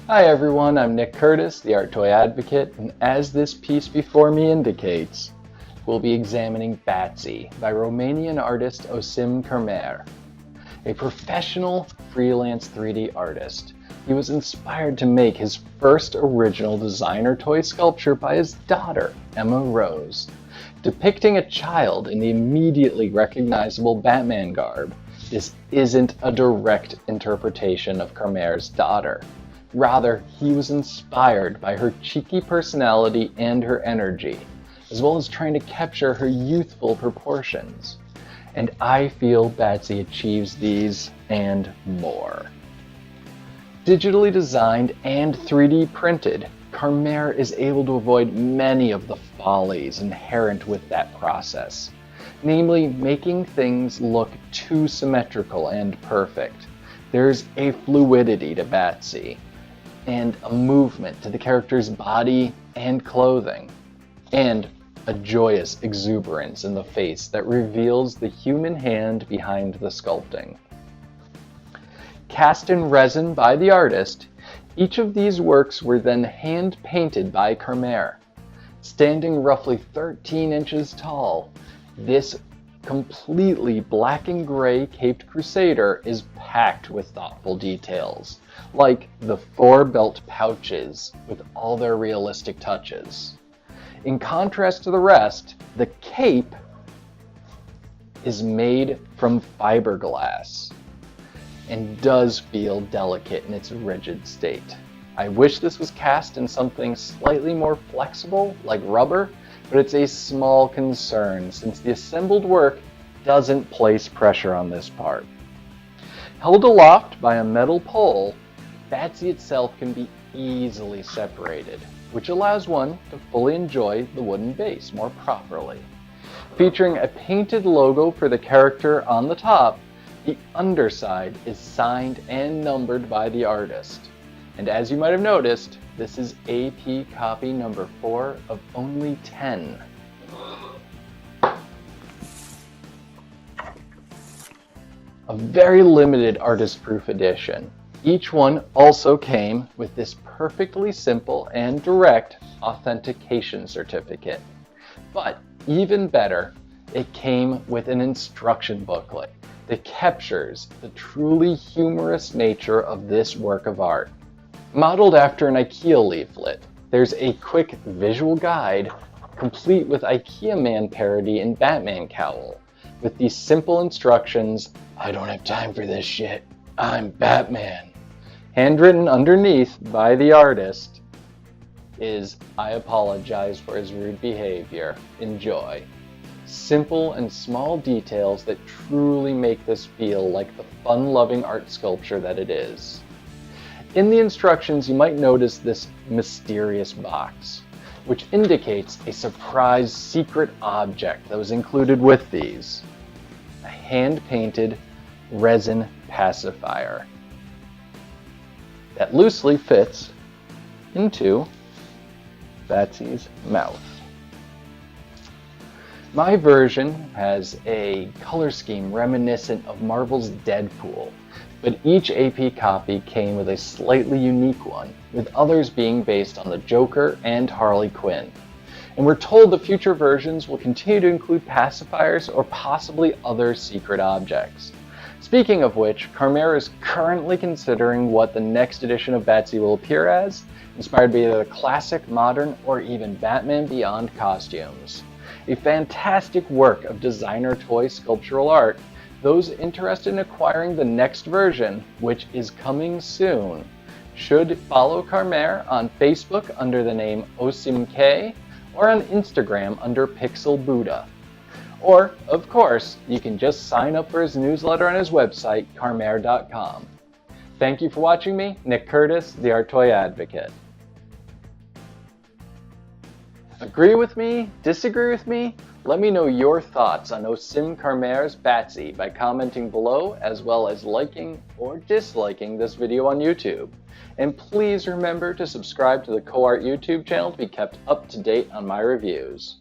Hi everyone, I'm Nick Curtis, the Art Toy Advocate, and as this piece before me indicates, we'll be examining Batsy by Romanian artist Oasim Karmieh. A professional freelance 3D artist, he was inspired to make his first original designer toy sculpture by his daughter, Emma Rose. Depicting a child in the immediately recognizable Batman garb, this isn't a direct interpretation of Karmieh's daughter. Rather, he was inspired by her cheeky personality and her energy, as well as trying to capture her youthful proportions. And I feel Batsy achieves these and more. Digitally designed and 3D printed, Karmieh is able to avoid many of the follies inherent with that process, namely making things look too symmetrical and perfect. There's a fluidity to Batsy, and a movement to the character's body and clothing, and a joyous exuberance in the face that reveals the human hand behind the sculpting. Cast in resin by the artist, each of these works were then hand-painted by Karmieh. Standing roughly 13 inches tall, this completely black and gray caped crusader is packed with thoughtful details, like the 4 belt pouches with all their realistic touches. In contrast to the rest, the cape is made from fiberglass and does feel delicate in its rigid state. I wish this was cast in something slightly more flexible, like rubber, but it's a small concern since the assembled work doesn't place pressure on this part. Held aloft by a metal pole, Batsy itself can be easily separated, which allows one to fully enjoy the wooden base more properly. Featuring a painted logo for the character on the top, the underside is signed and numbered by the artist. And as you might have noticed, this is AP copy number 4 of only 10. A very limited artist-proof edition. Each one also came with this perfectly simple and direct authentication certificate. But even better, it came with an instruction booklet that captures the truly humorous nature of this work of art. Modeled after an IKEA leaflet, there's a quick visual guide complete with IKEA Man parody and Batman cowl, with these simple instructions: "I don't have time for this shit, I'm Batman." Handwritten underneath by the artist is, "I apologize for his rude behavior, enjoy." Simple and small details that truly make this feel like the fun-loving art sculpture that it is. In the instructions, you might notice this mysterious box, which indicates a surprise secret object that was included with these: a hand-painted resin pacifier that loosely fits into Batsy's mouth. My version has a color scheme reminiscent of Marvel's Deadpool, but each AP copy came with a slightly unique one, with others being based on the Joker and Harley Quinn. And we're told the future versions will continue to include pacifiers or possibly other secret objects. Speaking of which, Karmieh is currently considering what the next edition of Batsy will appear as, inspired by either the classic, modern, or even Batman Beyond costumes. A fantastic work of designer toy sculptural art. Those interested in acquiring the next version, which is coming soon, should follow Karmieh on Facebook under the name Oasim K, or on Instagram under Pixel Buddha. Or, of course, you can just sign up for his newsletter on his website, karmieh.com. Thank you for watching me, Nick Curtis, the Art Toy Advocate. Agree with me? Disagree with me? Let me know your thoughts on Oasim Karmieh's Batsy by commenting below, as well as liking or disliking this video on YouTube. And please remember to subscribe to the CoArt YouTube channel to be kept up to date on my reviews.